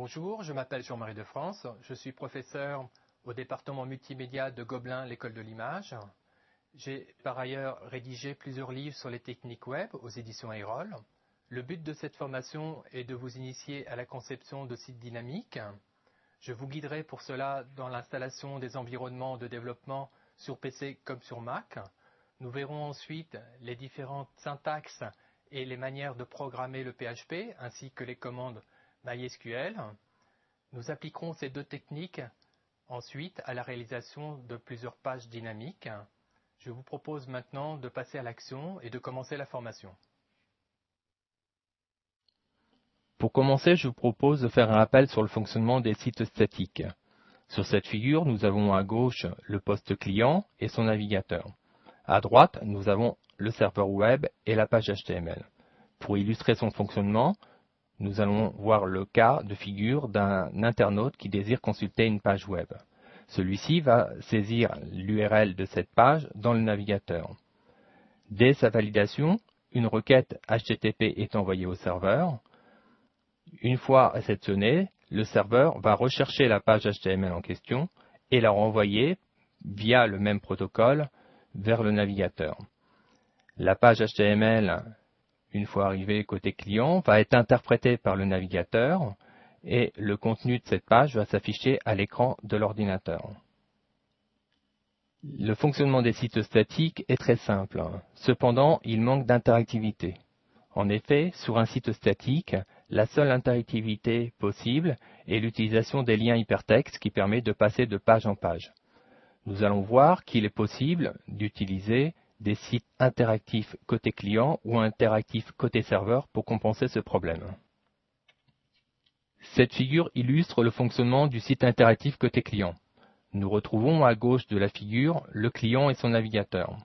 Bonjour, je m'appelle Jean-Marie de France, je suis professeur au département multimédia de Gobelin, l'école de l'image. J'ai par ailleurs rédigé plusieurs livres sur les techniques web aux éditions Erol. Le but de cette formation est de vous initier à la conception de sites dynamiques. Je vous guiderai pour cela dans l'installation des environnements de développement sur PC comme sur Mac. Nous verrons ensuite les différentes syntaxes et les manières de programmer le PHP ainsi que les commandes MySQL. Nous appliquerons ces deux techniques ensuite à la réalisation de plusieurs pages dynamiques. Je vous propose maintenant de passer à l'action et de commencer la formation. Pour commencer, je vous propose de faire un rappel sur le fonctionnement des sites statiques. Sur cette figure, nous avons à gauche le poste client et son navigateur. À droite, nous avons le serveur web et la page HTML. Pour illustrer son fonctionnement, nous allons voir le cas de figure d'un internaute qui désire consulter une page web. Celui-ci va saisir l'URL de cette page dans le navigateur. Dès sa validation, une requête HTTP est envoyée au serveur. Une fois réceptionnée, le serveur va rechercher la page HTML en question et la renvoyer via le même protocole vers le navigateur. La page HTML, une fois arrivée côté client, va être interprétée par le navigateur et le contenu de cette page va s'afficher à l'écran de l'ordinateur. Le fonctionnement des sites statiques est très simple. Cependant, il manque d'interactivité. En effet, sur un site statique, la seule interactivité possible est l'utilisation des liens hypertextes qui permet de passer de page en page. Nous allons voir qu'il est possible d'utiliser des sites interactifs côté client ou interactifs côté serveur pour compenser ce problème. Cette figure illustre le fonctionnement du site interactif côté client. Nous retrouvons à gauche de la figure le client et son navigateur.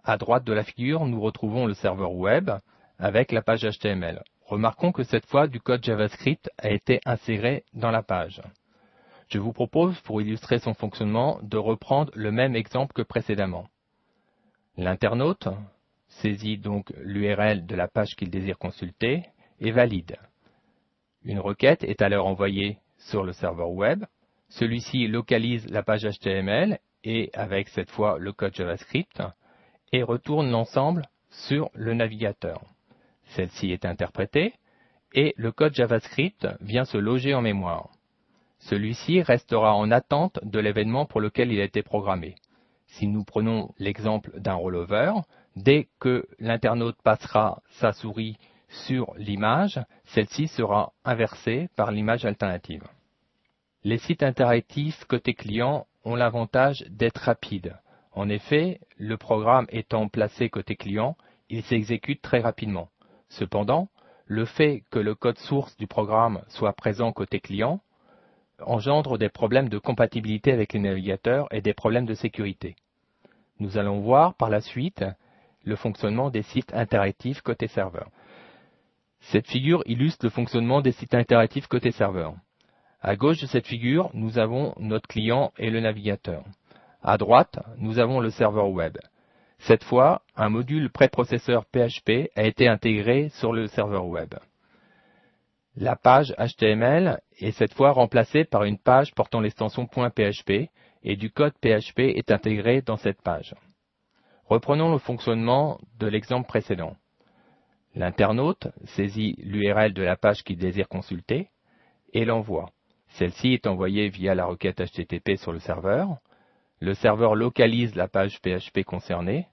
À droite de la figure, nous retrouvons le serveur web avec la page HTML. Remarquons que cette fois, du code JavaScript a été inséré dans la page. Je vous propose, pour illustrer son fonctionnement, de reprendre le même exemple que précédemment. L'internaute saisit donc l'URL de la page qu'il désire consulter et valide. Une requête est alors envoyée sur le serveur web. Celui-ci localise la page HTML et avec cette fois le code JavaScript et retourne l'ensemble sur le navigateur. Celle-ci est interprétée et le code JavaScript vient se loger en mémoire. Celui-ci restera en attente de l'événement pour lequel il a été programmé. Si nous prenons l'exemple d'un rollover, dès que l'internaute passera sa souris sur l'image, celle-ci sera inversée par l'image alternative. Les sites interactifs côté client ont l'avantage d'être rapides. En effet, le programme étant placé côté client, il s'exécute très rapidement. Cependant, le fait que le code source du programme soit présent côté client engendre des problèmes de compatibilité avec les navigateurs et des problèmes de sécurité. Nous allons voir par la suite le fonctionnement des sites interactifs côté serveur. Cette figure illustre le fonctionnement des sites interactifs côté serveur. À gauche de cette figure, nous avons notre client et le navigateur. À droite, nous avons le serveur web. Cette fois, un module préprocesseur PHP a été intégré sur le serveur web. La page HTML est cette fois remplacée par une page portant l'extension .php et du code PHP est intégré dans cette page. Reprenons le fonctionnement de l'exemple précédent. L'internaute saisit l'URL de la page qu'il désire consulter et l'envoie. Celle-ci est envoyée via la requête HTTP sur le serveur. Le serveur localise la page PHP concernée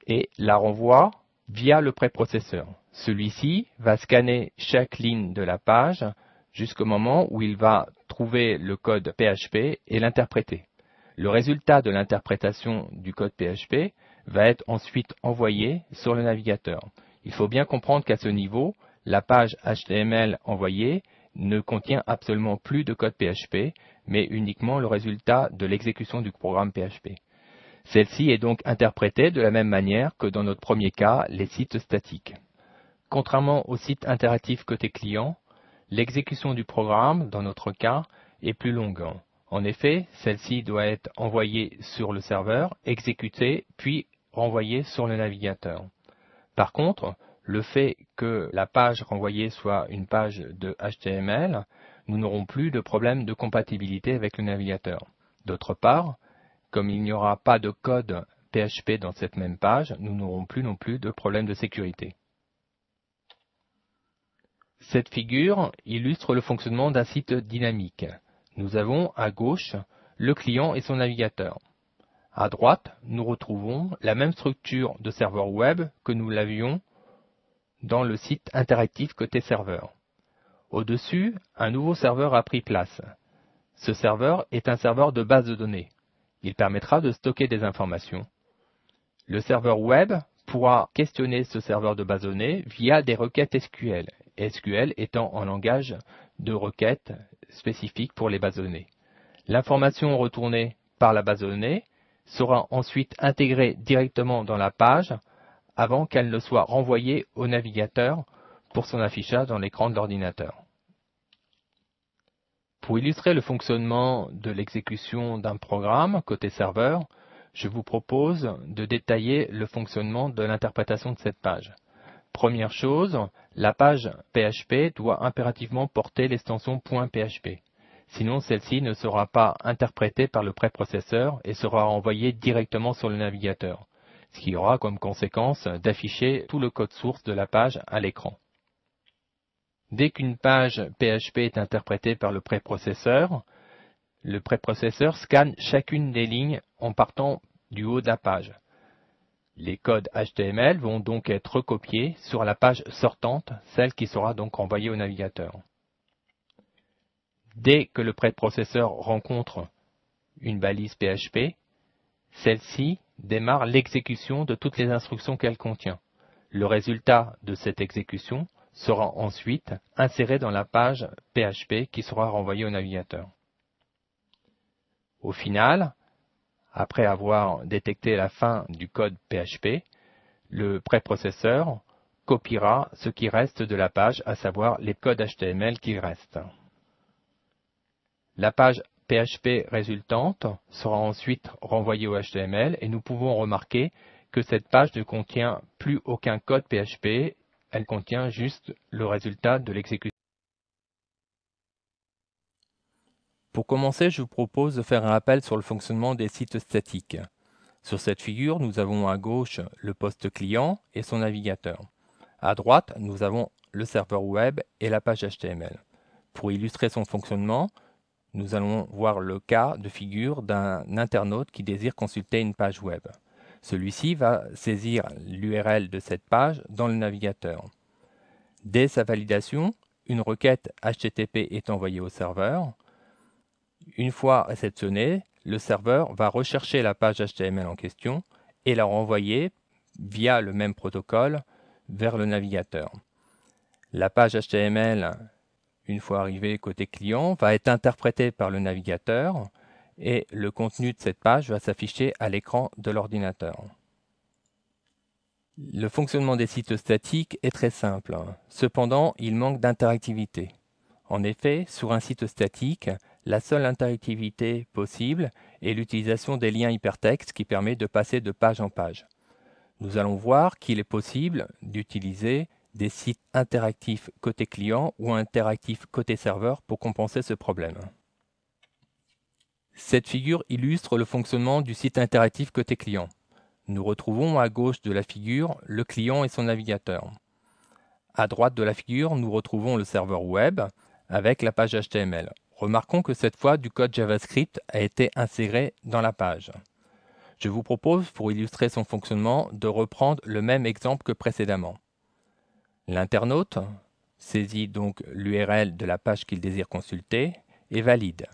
et la renvoie via le préprocesseur. Celui-ci va scanner chaque ligne de la page jusqu'au moment où il va trouver le code PHP et l'interpréter. Le résultat de l'interprétation du code PHP va être ensuite envoyé sur le navigateur. Il faut bien comprendre qu'à ce niveau, la page HTML envoyée ne contient absolument plus de code PHP, mais uniquement le résultat de l'exécution du programme PHP. Celle-ci est donc interprétée de la même manière que dans notre premier cas, les sites statiques. Contrairement aux sites interactifs côté client, l'exécution du programme, dans notre cas, est plus longue. En effet, celle-ci doit être envoyée sur le serveur, exécutée, puis renvoyée sur le navigateur. Par contre, le fait que la page renvoyée soit une page de HTML, nous n'aurons plus de problème de compatibilité avec le navigateur. D'autre part, comme il n'y aura pas de code PHP dans cette même page, nous n'aurons plus non plus de problème de sécurité. Cette figure illustre le fonctionnement d'un site dynamique. Nous avons à gauche le client et son navigateur. À droite, nous retrouvons la même structure de serveur web que nous l'avions dans le site interactif côté serveur. Au-dessus, un nouveau serveur a pris place. Ce serveur est un serveur de base de données. Il permettra de stocker des informations. Le serveur web pourra questionner ce serveur de base de données via des requêtes SQL, SQL étant un langage de requêtes spécifique pour les bases de données. L'information retournée par la base de données sera ensuite intégrée directement dans la page avant qu'elle ne soit renvoyée au navigateur pour son affichage dans l'écran de l'ordinateur. Pour illustrer le fonctionnement de l'exécution d'un programme côté serveur, je vous propose de détailler le fonctionnement de l'interprétation de cette page. Première chose, la page PHP doit impérativement porter l'extension .php. Sinon, celle-ci ne sera pas interprétée par le préprocesseur et sera envoyée directement sur le navigateur, ce qui aura comme conséquence d'afficher tout le code source de la page à l'écran. Dès qu'une page PHP est interprétée par le préprocesseur scanne chacune des lignes en partant du haut de la page. Les codes HTML vont donc être recopiés sur la page sortante, celle qui sera donc envoyée au navigateur. Dès que le préprocesseur rencontre une balise PHP, celle-ci démarre l'exécution de toutes les instructions qu'elle contient. Le résultat de cette exécution sera ensuite inséré dans la page PHP qui sera renvoyée au navigateur. Au final, après avoir détecté la fin du code PHP, le préprocesseur copiera ce qui reste de la page, à savoir les codes HTML qui restent. La page PHP résultante sera ensuite renvoyée au HTML et nous pouvons remarquer que cette page ne contient plus aucun code PHP, elle contient juste le résultat de l'exécution. Pour commencer, je vous propose de faire un rappel sur le fonctionnement des sites statiques. Sur cette figure, nous avons à gauche le poste client et son navigateur. À droite, nous avons le serveur web et la page HTML. Pour illustrer son fonctionnement, nous allons voir le cas de figure d'un internaute qui désire consulter une page web. Celui-ci va saisir l'URL de cette page dans le navigateur. Dès sa validation, une requête HTTP est envoyée au serveur. Une fois réceptionnée, le serveur va rechercher la page HTML en question et la renvoyer via le même protocole vers le navigateur. La page HTML, une fois arrivée côté client, va être interprétée par le navigateur et le contenu de cette page va s'afficher à l'écran de l'ordinateur. Le fonctionnement des sites statiques est très simple. Cependant, il manque d'interactivité. En effet, sur un site statique, la seule interactivité possible est l'utilisation des liens hypertextes qui permet de passer de page en page. Nous allons voir qu'il est possible d'utiliser des sites interactifs côté client ou interactifs côté serveur pour compenser ce problème. Cette figure illustre le fonctionnement du site interactif côté client. Nous retrouvons à gauche de la figure le client et son navigateur. À droite de la figure, nous retrouvons le serveur web avec la page HTML. Remarquons que cette fois, du code JavaScript a été inséré dans la page. Je vous propose, pour illustrer son fonctionnement, de reprendre le même exemple que précédemment. L'internaute saisit donc l'URL de la page qu'il désire consulter et valide.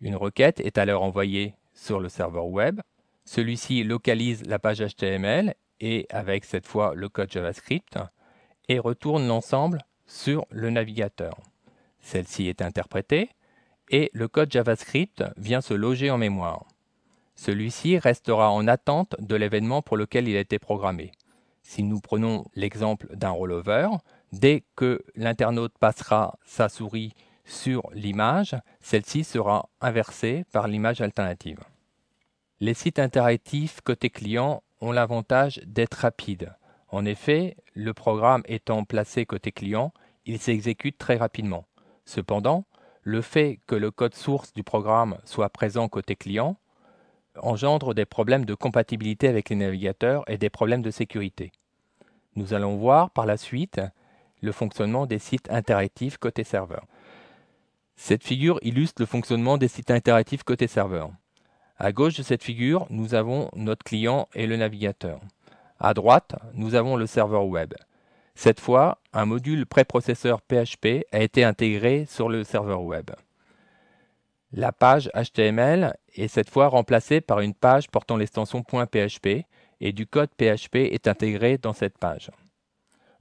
Une requête est alors envoyée sur le serveur web. Celui-ci localise la page HTML et avec cette fois le code JavaScript et retourne l'ensemble sur le navigateur. Celle-ci est interprétée et le code JavaScript vient se loger en mémoire. Celui-ci restera en attente de l'événement pour lequel il a été programmé. Si nous prenons l'exemple d'un rollover, dès que l'internaute passera sa souris sur l'image, celle-ci sera inversée par l'image alternative. Les sites interactifs côté client ont l'avantage d'être rapides. En effet, le programme étant placé côté client, il s'exécute très rapidement. Cependant, le fait que le code source du programme soit présent côté client engendre des problèmes de compatibilité avec les navigateurs et des problèmes de sécurité. Nous allons voir par la suite le fonctionnement des sites interactifs côté serveur. Cette figure illustre le fonctionnement des sites interactifs côté serveur. À gauche de cette figure, nous avons notre client et le navigateur. À droite, nous avons le serveur web. Cette fois, un module préprocesseur PHP a été intégré sur le serveur web. La page HTML est cette fois remplacée par une page portant l'extension .php et du code PHP est intégré dans cette page.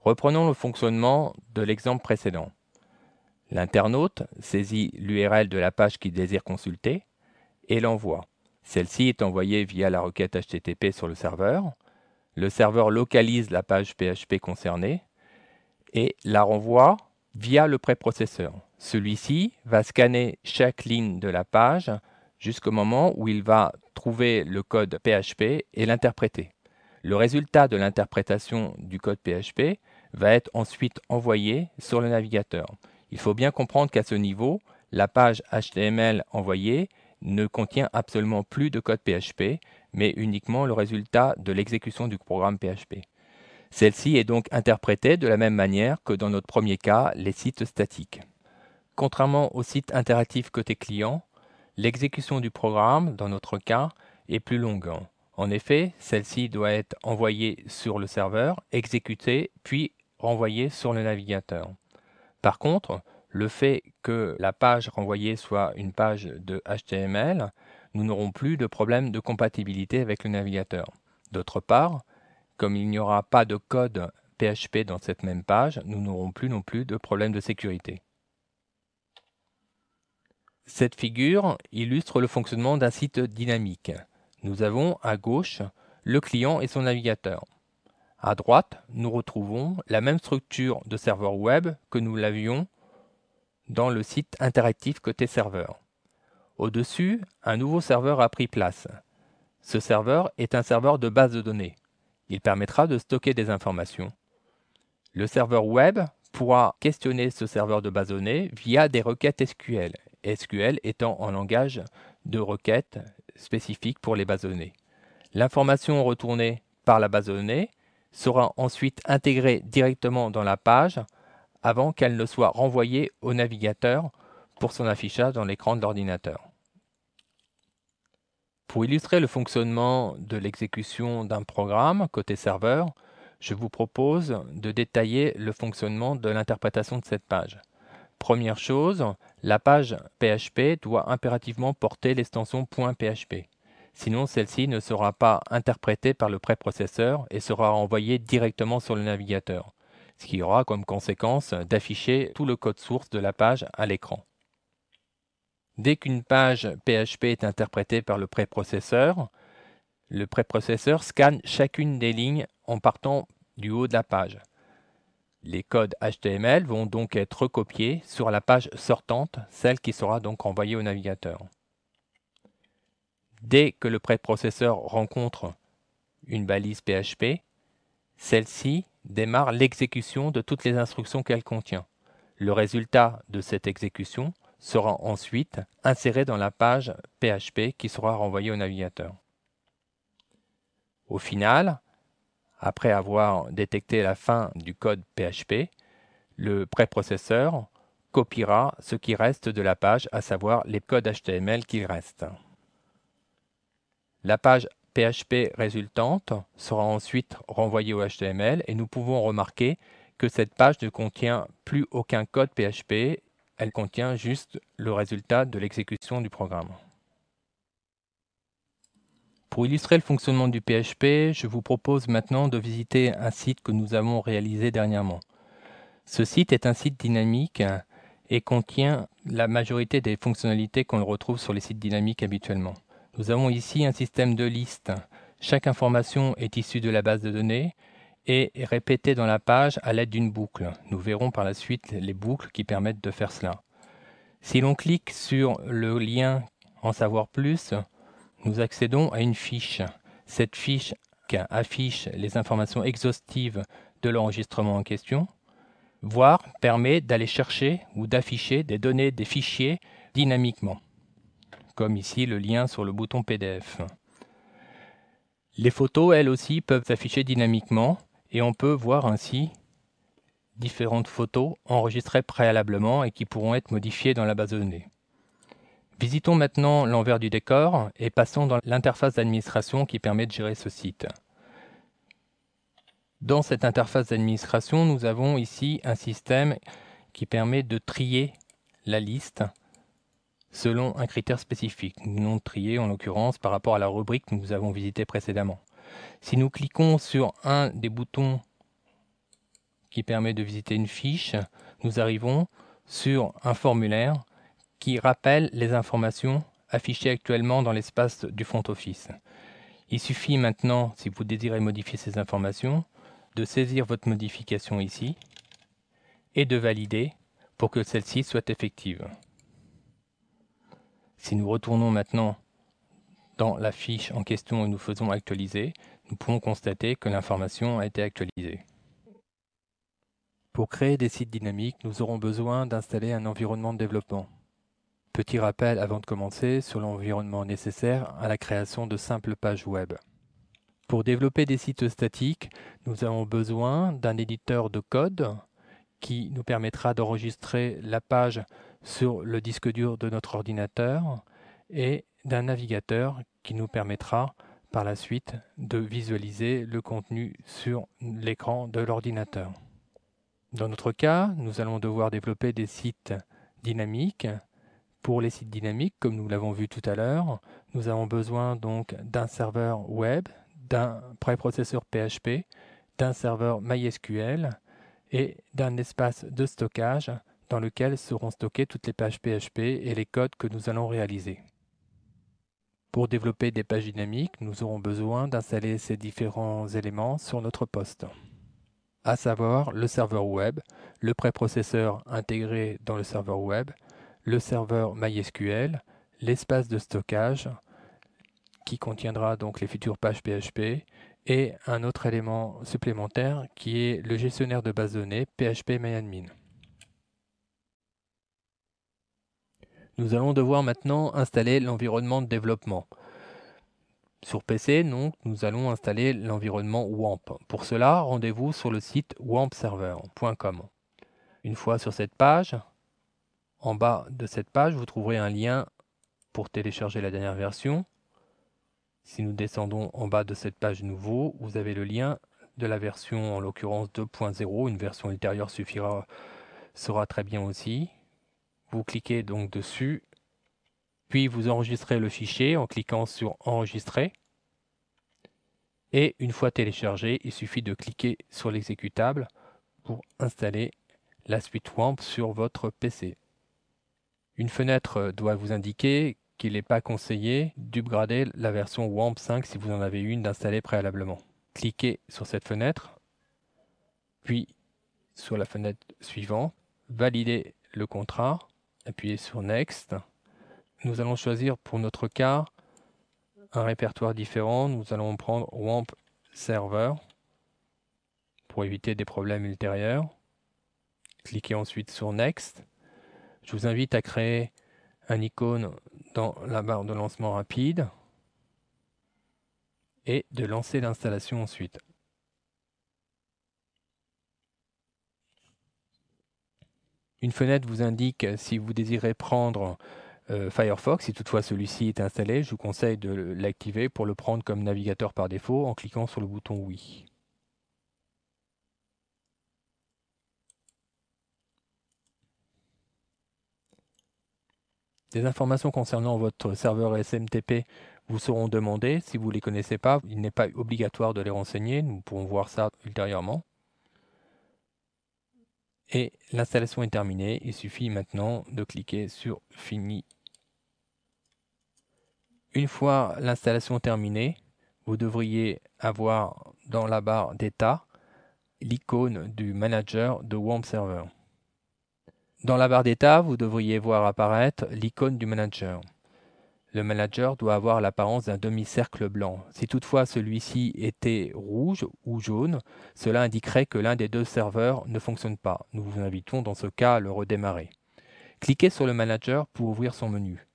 Reprenons le fonctionnement de l'exemple précédent. L'internaute saisit l'URL de la page qu'il désire consulter et l'envoie. Celle-ci est envoyée via la requête HTTP sur le serveur. Le serveur localise la page PHP concernée et la renvoie via le préprocesseur. Celui-ci va scanner chaque ligne de la page jusqu'au moment où il va trouver le code PHP et l'interpréter. Le résultat de l'interprétation du code PHP va être ensuite envoyé sur le navigateur. Il faut bien comprendre qu'à ce niveau, la page HTML envoyée ne contient absolument plus de code PHP, mais uniquement le résultat de l'exécution du programme PHP. Celle-ci est donc interprétée de la même manière que dans notre premier cas, les sites statiques. Contrairement aux sites interactifs côté client, l'exécution du programme, dans notre cas, est plus longue. En effet, celle-ci doit être envoyée sur le serveur, exécutée, puis renvoyée sur le navigateur. Par contre, le fait que la page renvoyée soit une page de HTML, nous n'aurons plus de problème de compatibilité avec le navigateur. D'autre part, comme il n'y aura pas de code PHP dans cette même page, nous n'aurons plus non plus de problème de sécurité. Cette figure illustre le fonctionnement d'un site dynamique. Nous avons à gauche le client et son navigateur. À droite, nous retrouvons la même structure de serveur web que nous l'avions dans le site interactif côté serveur. Au-dessus, un nouveau serveur a pris place. Ce serveur est un serveur de base de données. Il permettra de stocker des informations. Le serveur web pourra questionner ce serveur de base de données via des requêtes SQL, SQL étant un langage de requêtes spécifique pour les bases de données. L'information retournée par la base de données sera ensuite intégrée directement dans la page avant qu'elle ne soit renvoyée au navigateur pour son affichage dans l'écran de l'ordinateur. Pour illustrer le fonctionnement de l'exécution d'un programme côté serveur, je vous propose de détailler le fonctionnement de l'interprétation de cette page. Première chose, la page PHP doit impérativement porter l'extension .php. Sinon, celle-ci ne sera pas interprétée par le préprocesseur et sera envoyée directement sur le navigateur, ce qui aura comme conséquence d'afficher tout le code source de la page à l'écran. Dès qu'une page PHP est interprétée par le préprocesseur scanne chacune des lignes en partant du haut de la page. Les codes HTML vont donc être recopiés sur la page sortante, celle qui sera donc envoyée au navigateur. Dès que le préprocesseur rencontre une balise PHP, celle-ci démarre l'exécution de toutes les instructions qu'elle contient. Le résultat de cette exécution sera ensuite inséré dans la page PHP qui sera renvoyée au navigateur. Au final, après avoir détecté la fin du code PHP, le préprocesseur copiera ce qui reste de la page, à savoir les codes HTML qui restent. La page PHP résultante sera ensuite renvoyée au HTML et nous pouvons remarquer que cette page ne contient plus aucun code PHP, elle contient juste le résultat de l'exécution du programme. Pour illustrer le fonctionnement du PHP, je vous propose maintenant de visiter un site que nous avons réalisé dernièrement. Ce site est un site dynamique et contient la majorité des fonctionnalités qu'on retrouve sur les sites dynamiques habituellement. Nous avons ici un système de listes. Chaque information est issue de la base de données et est répétée dans la page à l'aide d'une boucle. Nous verrons par la suite les boucles qui permettent de faire cela. Si l'on clique sur le lien « En savoir plus », nous accédons à une fiche. Cette fiche dynamique affiche les informations exhaustives de l'enregistrement en question. Voir permet d'aller chercher ou d'afficher des données des fichiers dynamiquement, comme ici le lien sur le bouton PDF. Les photos, elles aussi, peuvent s'afficher dynamiquement et on peut voir ainsi différentes photos enregistrées préalablement et qui pourront être modifiées dans la base de données. Visitons maintenant l'envers du décor et passons dans l'interface d'administration qui permet de gérer ce site. Dans cette interface d'administration, nous avons ici un système qui permet de trier la liste selon un critère spécifique. Nous allons trier en l'occurrence par rapport à la rubrique que nous avons visitée précédemment. Si nous cliquons sur un des boutons qui permet de visiter une fiche, nous arrivons sur un formulaire qui rappelle les informations affichées actuellement dans l'espace du front office. Il suffit maintenant, si vous désirez modifier ces informations, de saisir votre modification ici et de valider pour que celle-ci soit effective. Si nous retournons maintenant dans la fiche en question et nous faisons actualiser, nous pouvons constater que l'information a été actualisée. Pour créer des sites dynamiques, nous aurons besoin d'installer un environnement de développement. Petit rappel avant de commencer sur l'environnement nécessaire à la création de simples pages web. Pour développer des sites statiques, nous avons besoin d'un éditeur de code qui nous permettra d'enregistrer la page sur le disque dur de notre ordinateur et d'un navigateur qui nous permettra par la suite de visualiser le contenu sur l'écran de l'ordinateur. Dans notre cas, nous allons devoir développer des sites dynamiques. Pour les sites dynamiques, comme nous l'avons vu tout à l'heure, nous avons besoin donc d'un serveur web, d'un préprocesseur PHP, d'un serveur MySQL et d'un espace de stockage dans lequel seront stockées toutes les pages PHP et les codes que nous allons réaliser. Pour développer des pages dynamiques, nous aurons besoin d'installer ces différents éléments sur notre poste, à savoir le serveur web, le préprocesseur intégré dans le serveur web, le serveur MySQL, l'espace de stockage qui contiendra donc les futures pages PHP et un autre élément supplémentaire qui est le gestionnaire de base de données PHP-MyAdmin. Nous allons devoir maintenant installer l'environnement de développement. Sur PC, donc, nous allons installer l'environnement WAMP. Pour cela, rendez-vous sur le site wampserver.com. Une fois sur cette page, en bas de cette page, vous trouverez un lien pour télécharger la dernière version. Si nous descendons en bas de cette page nouveau, vous avez le lien de la version, en l'occurrence 2.0. Une version ultérieure sera très bien aussi. Vous cliquez donc dessus, puis vous enregistrez le fichier en cliquant sur Enregistrer. Et une fois téléchargé, il suffit de cliquer sur l'exécutable pour installer la suite WAMP sur votre PC. Une fenêtre doit vous indiquer qu'il n'est pas conseillé d'upgrader la version WAMP 5 si vous en avez une d'installée préalablement. Cliquez sur cette fenêtre, puis sur la fenêtre suivante, validez le contrat, appuyez sur Next. Nous allons choisir pour notre cas un répertoire différent. Nous allons prendre WAMP Server pour éviter des problèmes ultérieurs. Cliquez ensuite sur Next. Je vous invite à créer un icône dans la barre de lancement rapide et de lancer l'installation ensuite. Une fenêtre vous indique si vous désirez prendre Firefox, si toutefois celui-ci est installé. Je vous conseille de l'activer pour le prendre comme navigateur par défaut en cliquant sur le bouton Oui. Des informations concernant votre serveur SMTP vous seront demandées. Si vous ne les connaissez pas, il n'est pas obligatoire de les renseigner. Nous pourrons voir ça ultérieurement. Et l'installation est terminée. Il suffit maintenant de cliquer sur Fini. Une fois l'installation terminée, vous devriez avoir dans la barre d'état l'icône du manager de WAMP Server. Dans la barre d'état, vous devriez voir apparaître l'icône du manager. le manager doit avoir l'apparence d'un demi-cercle blanc. Si toutefois celui-ci était rouge ou jaune, cela indiquerait que l'un des deux serveurs ne fonctionne pas. Nous vous invitons dans ce cas à le redémarrer. Cliquez sur le manager pour ouvrir son menu.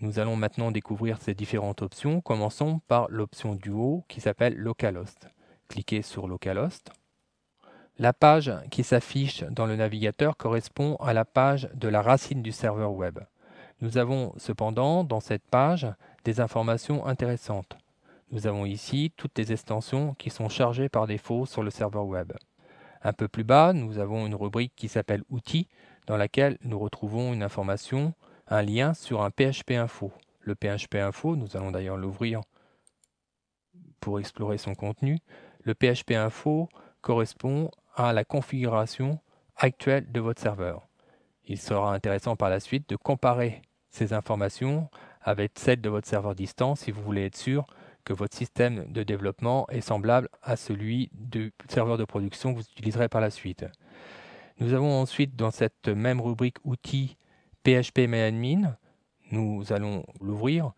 Nous allons maintenant découvrir ces différentes options. Commençons par l'option du haut qui s'appelle Localhost. Cliquez sur Localhost. La page qui s'affiche dans le navigateur correspond à la page de la racine du serveur web. Nous avons cependant dans cette page des informations intéressantes. Nous avons ici toutes les extensions qui sont chargées par défaut sur le serveur web. Un peu plus bas, nous avons une rubrique qui s'appelle Outils, dans laquelle nous retrouvons une information, un lien sur un PHP Info. Le PHP Info, nous allons d'ailleurs l'ouvrir pour explorer son contenu. Le PHP Info correspond à la configuration actuelle de votre serveur. Il sera intéressant par la suite de comparer ces informations avec celles de votre serveur distant si vous voulez être sûr que votre système de développement est semblable à celui du serveur de production que vous utiliserez par la suite. Nous avons ensuite dans cette même rubrique outils PHPMyAdmin, nous allons l'ouvrir.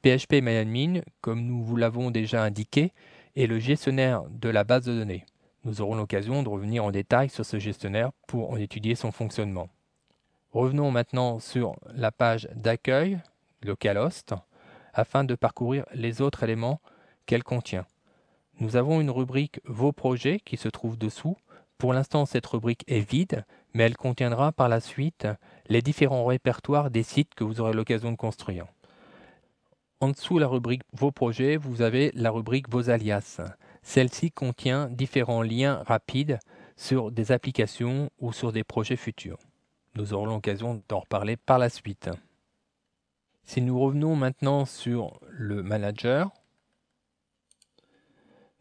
PHPMyAdmin, comme nous vous l'avons déjà indiqué, est le gestionnaire de la base de données. Nous aurons l'occasion de revenir en détail sur ce gestionnaire pour en étudier son fonctionnement. Revenons maintenant sur la page d'accueil, Localhost, afin de parcourir les autres éléments qu'elle contient. Nous avons une rubrique Vos projets qui se trouve dessous. Pour l'instant, cette rubrique est vide, mais elle contiendra par la suite les différents répertoires des sites que vous aurez l'occasion de construire. En dessous de la rubrique Vos projets, vous avez la rubrique Vos alias. Celle-ci contient différents liens rapides sur des applications ou sur des projets futurs. Nous aurons l'occasion d'en reparler par la suite. Si nous revenons maintenant sur le manager,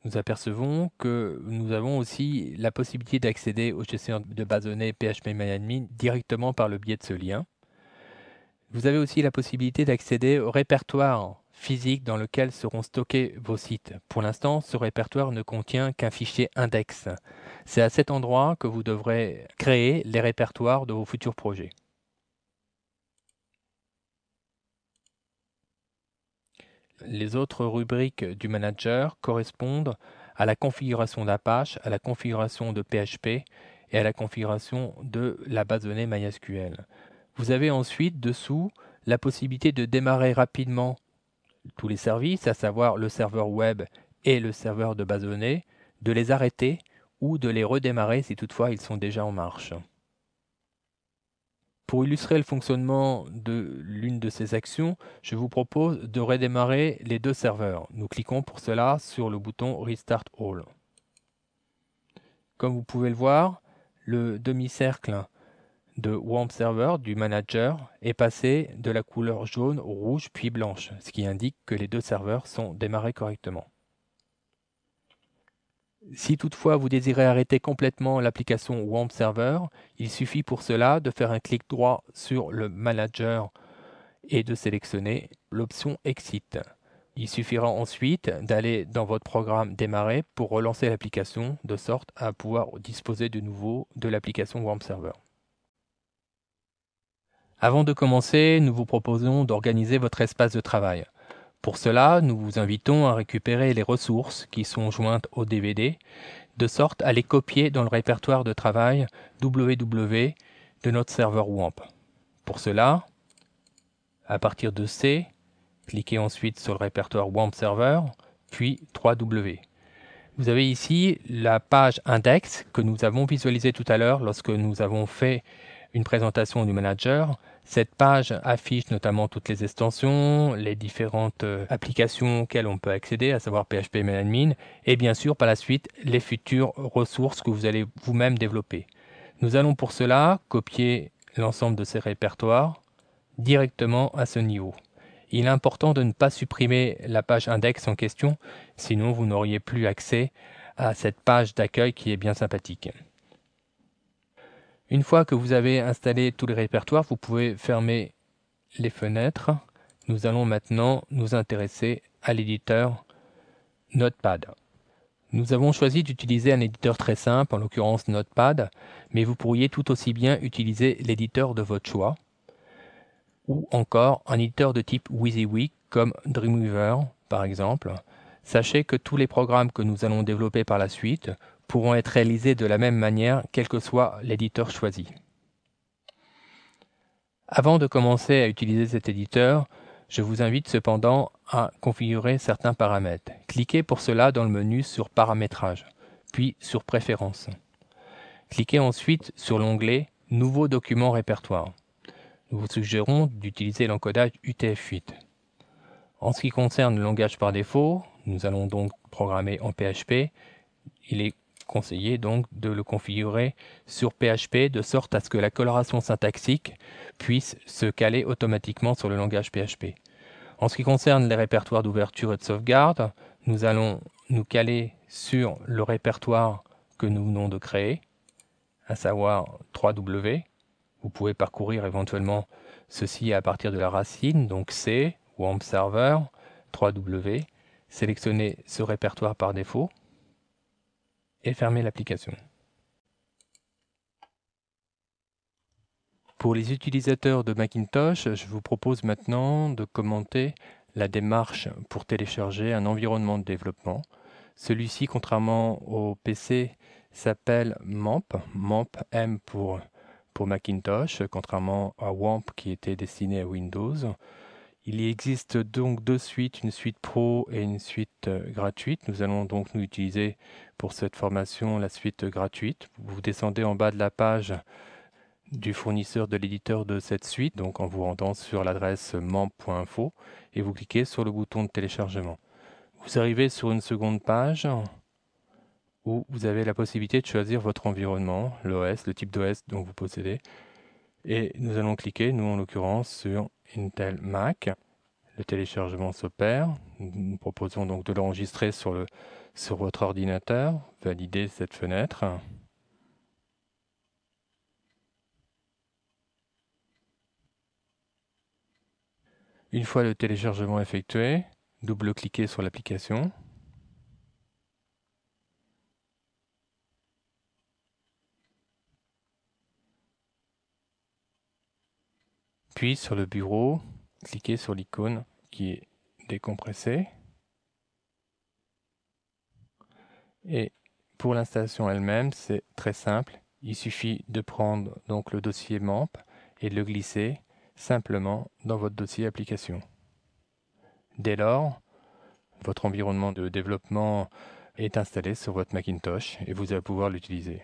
nous apercevons que nous avons aussi la possibilité d'accéder au gestionnaire de base de données PHPMyAdmin directement par le biais de ce lien. Vous avez aussi la possibilité d'accéder au répertoire physique dans lequel seront stockés vos sites. Pour l'instant, ce répertoire ne contient qu'un fichier index. C'est à cet endroit que vous devrez créer les répertoires de vos futurs projets. Les autres rubriques du manager correspondent à la configuration d'Apache, à la configuration de PHP et à la configuration de la base de données MySQL. Vous avez ensuite dessous la possibilité de démarrer rapidement tous les services, à savoir le serveur web et le serveur de base de données, de les arrêter ou de les redémarrer si toutefois ils sont déjà en marche. Pour illustrer le fonctionnement de l'une de ces actions, je vous propose de redémarrer les deux serveurs. Nous cliquons pour cela sur le bouton Restart All. Comme vous pouvez le voir, le demi-cercle de WAMP Server du manager est passé de la couleur jaune, rouge puis blanche, ce qui indique que les deux serveurs sont démarrés correctement. Si toutefois vous désirez arrêter complètement l'application WAMP Server, il suffit pour cela de faire un clic droit sur le manager et de sélectionner l'option Exit. Il suffira ensuite d'aller dans votre programme Démarrer pour relancer l'application de sorte à pouvoir disposer de nouveau de l'application WAMP Server. Avant de commencer, nous vous proposons d'organiser votre espace de travail. Pour cela, nous vous invitons à récupérer les ressources qui sont jointes au DVD, de sorte à les copier dans le répertoire de travail www de notre serveur WAMP. Pour cela, à partir de C, cliquez ensuite sur le répertoire WAMP Server, puis 3W. Vous avez ici la page index que nous avons visualisée tout à l'heure lorsque nous avons fait une présentation du manager. Cette page affiche notamment toutes les extensions, les différentes applications auxquelles on peut accéder, à savoir PHPMyAdmin, et bien sûr par la suite les futures ressources que vous allez vous-même développer. Nous allons pour cela copier l'ensemble de ces répertoires directement à ce niveau. Il est important de ne pas supprimer la page index en question, sinon vous n'auriez plus accès à cette page d'accueil qui est bien sympathique. Une fois que vous avez installé tous les répertoires, vous pouvez fermer les fenêtres. Nous allons maintenant nous intéresser à l'éditeur Notepad. Nous avons choisi d'utiliser un éditeur très simple, en l'occurrence Notepad, mais vous pourriez tout aussi bien utiliser l'éditeur de votre choix. ou encore un éditeur de type WYSIWYG comme Dreamweaver par exemple. Sachez que tous les programmes que nous allons développer par la suite pourront être réalisés de la même manière quel que soit l'éditeur choisi. Avant de commencer à utiliser cet éditeur, je vous invite cependant à configurer certains paramètres. Cliquez pour cela dans le menu sur Paramétrage, puis sur Préférences. Cliquez ensuite sur l'onglet Nouveau document répertoire. Nous vous suggérons d'utiliser l'encodage UTF-8. En ce qui concerne le langage par défaut, nous allons donc programmer en PHP. Il est conseillé donc de le configurer sur PHP de sorte à ce que la coloration syntaxique puisse se caler automatiquement sur le langage PHP. En ce qui concerne les répertoires d'ouverture et de sauvegarde, nous allons nous caler sur le répertoire que nous venons de créer, à savoir 3W. Vous pouvez parcourir éventuellement ceci à partir de la racine, donc C, WAMP Server, 3W. Sélectionnez ce répertoire par défaut et fermez l'application. Pour les utilisateurs de Macintosh, je vous propose maintenant de commenter la démarche pour télécharger un environnement de développement. Celui-ci, contrairement au PC, s'appelle MAMP, MAMP M pour Macintosh, contrairement à WAMP qui était destiné à Windows. Il y existe donc deux suites, une suite pro et une suite gratuite. Nous allons donc nous utiliser pour cette formation la suite gratuite. Vous descendez en bas de la page du fournisseur de l'éditeur de cette suite, donc en vous rendant sur l'adresse mamp.info et vous cliquez sur le bouton de téléchargement. Vous arrivez sur une seconde page où vous avez la possibilité de choisir votre environnement, l'OS, le type d'OS dont vous possédez. Et nous allons cliquer, nous en l'occurrence, sur Intel Mac. Le téléchargement s'opère. Nous proposons donc de l'enregistrer sur votre ordinateur. Validez cette fenêtre. Une fois le téléchargement effectué, double-cliquez sur l'application. Puis sur le bureau, cliquez sur l'icône qui est décompressée. Et pour l'installation elle-même, c'est très simple. Il suffit de prendre donc le dossier MAMP et de le glisser simplement dans votre dossier application. Dès lors, votre environnement de développement est installé sur votre Macintosh et vous allez pouvoir l'utiliser.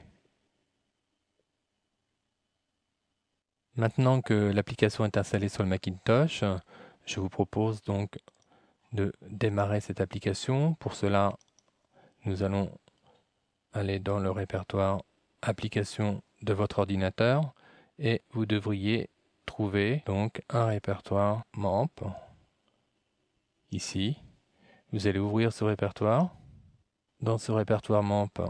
Maintenant que l'application est installée sur le Macintosh, je vous propose donc de démarrer cette application. Pour cela, nous allons aller dans le répertoire Applications de votre ordinateur et vous devriez trouver donc un répertoire MAMP. Ici, vous allez ouvrir ce répertoire. Dans ce répertoire MAMP,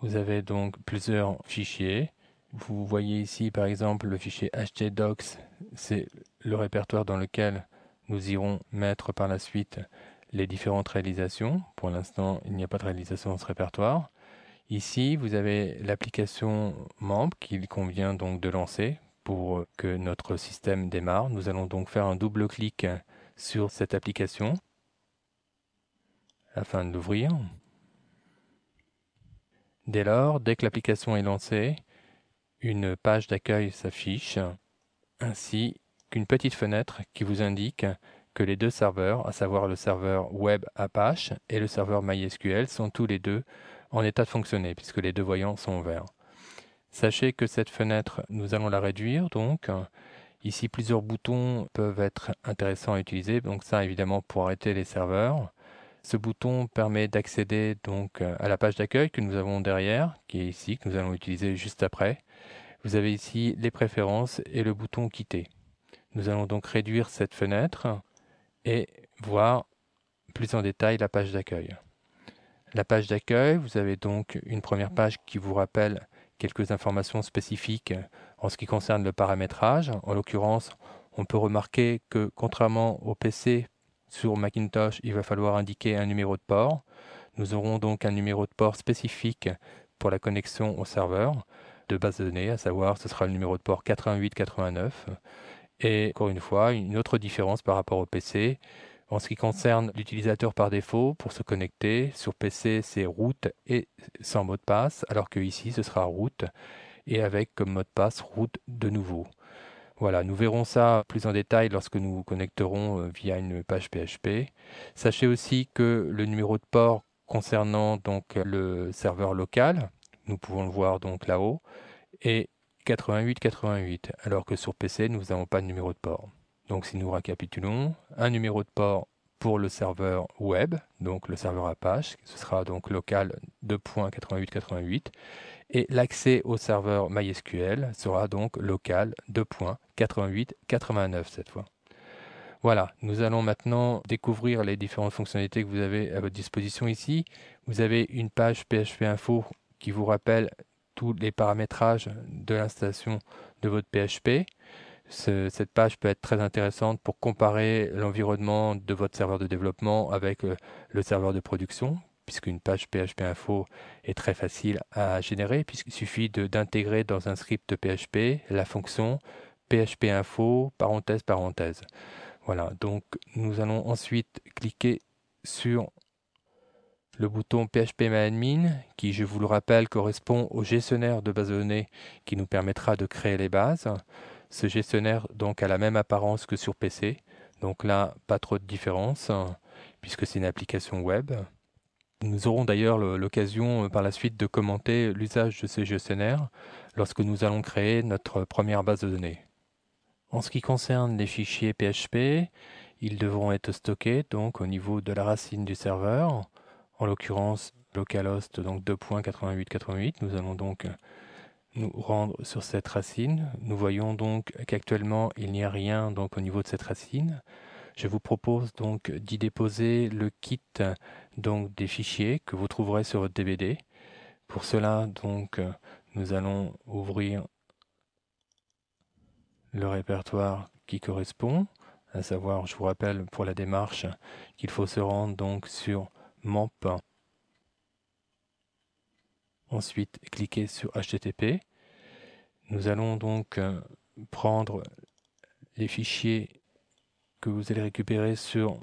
vous avez donc plusieurs fichiers. Vous voyez ici par exemple le fichier htdocs, c'est le répertoire dans lequel nous irons mettre par la suite les différentes réalisations. Pour l'instant, il n'y a pas de réalisation dans ce répertoire. Ici, vous avez l'application MAMP qu'il convient donc de lancer pour que notre système démarre. Nous allons donc faire un double clic sur cette application afin de l'ouvrir. Dès lors, dès que l'application est lancée, une page d'accueil s'affiche, ainsi qu'une petite fenêtre qui vous indique que les deux serveurs, à savoir le serveur web Apache et le serveur MySQL, sont tous les deux en état de fonctionner, puisque les deux voyants sont verts. Sachez que cette fenêtre, nous allons la réduire, donc ici plusieurs boutons peuvent être intéressants à utiliser, donc ça évidemment pour arrêter les serveurs. Ce bouton permet d'accéder donc à la page d'accueil que nous avons derrière, qui est ici, que nous allons utiliser juste après. Vous avez ici les préférences et le bouton quitter. Nous allons donc réduire cette fenêtre et voir plus en détail la page d'accueil. La page d'accueil, vous avez donc une première page qui vous rappelle quelques informations spécifiques en ce qui concerne le paramétrage. En l'occurrence, on peut remarquer que contrairement au PC, sur Macintosh, il va falloir indiquer un numéro de port. Nous aurons donc un numéro de port spécifique pour la connexion au serveur. de base de données, à savoir ce sera le numéro de port 8889. Et encore une fois, une autre différence par rapport au PC. En ce qui concerne l'utilisateur par défaut, pour se connecter, sur PC c'est root et sans mot de passe, alors que ici ce sera root et avec comme mot de passe root de nouveau. Voilà, nous verrons ça plus en détail lorsque nous connecterons via une page PHP. Sachez aussi que le numéro de port concernant donc le serveur local, nous pouvons le voir donc là-haut, est 8888, alors que sur PC nous n'avons pas de numéro de port. Donc si nous récapitulons, un numéro de port pour le serveur web, donc le serveur Apache, ce sera donc local 2.8888, et l'accès au serveur MySQL sera donc local 2.8889 cette fois. Voilà, nous allons maintenant découvrir les différentes fonctionnalités que vous avez à votre disposition ici. Vous avez une page PHP Info qui vous rappelle tous les paramétrages de l'installation de votre PHP. Cette page peut être très intéressante pour comparer l'environnement de votre serveur de développement avec le serveur de production, puisqu'une page PHP Info est très facile à générer, puisqu'il suffit d'intégrer dans un script PHP la fonction PHP Info, parenthèse, parenthèse. Voilà, donc nous allons ensuite cliquer sur le bouton PHPMyAdmin, qui, je vous le rappelle, correspond au gestionnaire de base de données qui nous permettra de créer les bases. Ce gestionnaire donc a la même apparence que sur PC, donc là pas trop de différence puisque c'est une application web. Nous aurons d'ailleurs l'occasion par la suite de commenter l'usage de ce gestionnaire lorsque nous allons créer notre première base de données. En ce qui concerne les fichiers PHP, ils devront être stockés donc au niveau de la racine du serveur, en l'occurrence localhost donc 2.8888. Nous allons donc nous rendre sur cette racine. Nous voyons donc qu'actuellement il n'y a rien donc au niveau de cette racine. Je vous propose donc d'y déposer le kit donc des fichiers que vous trouverez sur votre DVD. Pour cela donc nous allons ouvrir le répertoire qui correspond, à savoir, je vous rappelle pour la démarche qu'il faut se rendre donc sur MAMP. Ensuite, cliquez sur HTTP. Nous allons donc prendre les fichiers que vous allez récupérer sur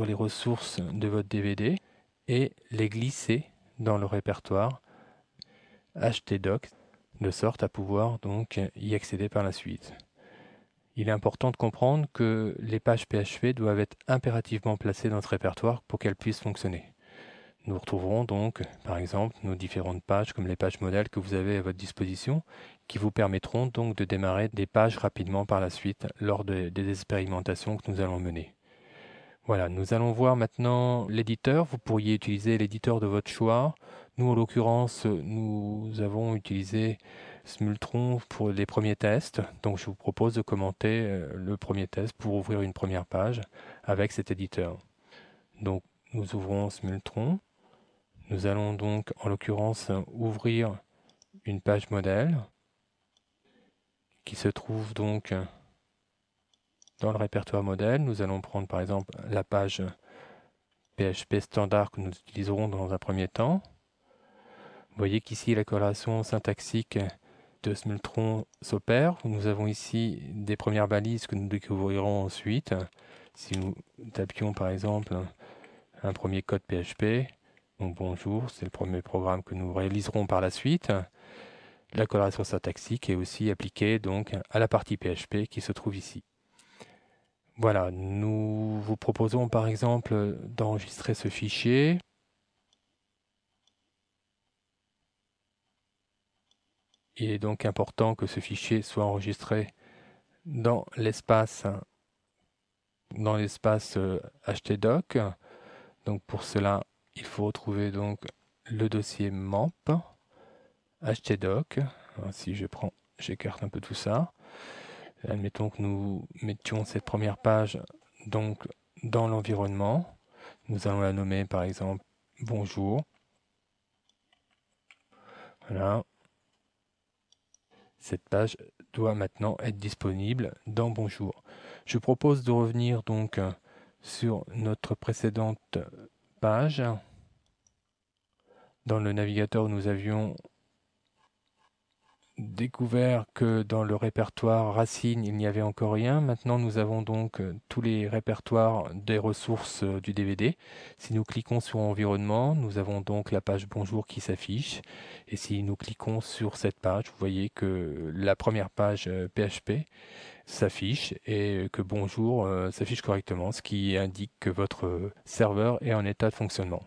les ressources de votre DVD et les glisser dans le répertoire htdoc de sorte à pouvoir donc y accéder par la suite. Il est important de comprendre que les pages PHP doivent être impérativement placées dans ce répertoire pour qu'elles puissent fonctionner. Nous retrouverons donc, par exemple, nos différentes pages, comme les pages modèles que vous avez à votre disposition, qui vous permettront donc de démarrer des pages rapidement par la suite lors des expérimentations que nous allons mener. Voilà, nous allons voir maintenant l'éditeur. Vous pourriez utiliser l'éditeur de votre choix. Nous, en l'occurrence, nous avons utilisé Smultron pour les premiers tests. Donc, je vous propose de commenter le premier test pour ouvrir une première page avec cet éditeur. Donc, nous ouvrons Smultron. Nous allons donc, en l'occurrence, ouvrir une page modèle qui se trouve donc dans le répertoire modèle. Nous allons prendre par exemple la page PHP standard que nous utiliserons dans un premier temps. Vous voyez qu'ici la corrélation syntaxique de Smultron s'opère. Nous avons ici des premières balises que nous découvrirons ensuite. Si nous tapions par exemple un premier code PHP, donc bonjour, c'est le premier programme que nous réaliserons par la suite. La corrélation syntaxique est aussi appliquée donc à la partie PHP qui se trouve ici. Voilà, nous vous proposons par exemple d'enregistrer ce fichier. Il est donc important que ce fichier soit enregistré dans l'espace htdoc. Donc pour cela, il faut retrouver donc le dossier MAMP htdoc. Si j'écarte un peu tout ça. Admettons que nous mettions cette première page donc dans l'environnement. Nous allons la nommer par exemple bonjour. Voilà. Cette page doit maintenant être disponible dans bonjour. Je propose de revenir donc sur notre précédente page. Dans le navigateur, nous avions découvert que dans le répertoire racine, il n'y avait encore rien. Maintenant, nous avons donc tous les répertoires des ressources du DVD. Si nous cliquons sur Environnement, nous avons donc la page Bonjour qui s'affiche. Et si nous cliquons sur cette page, vous voyez que la première page PHP s'affiche et que Bonjour s'affiche correctement, ce qui indique que votre serveur est en état de fonctionnement.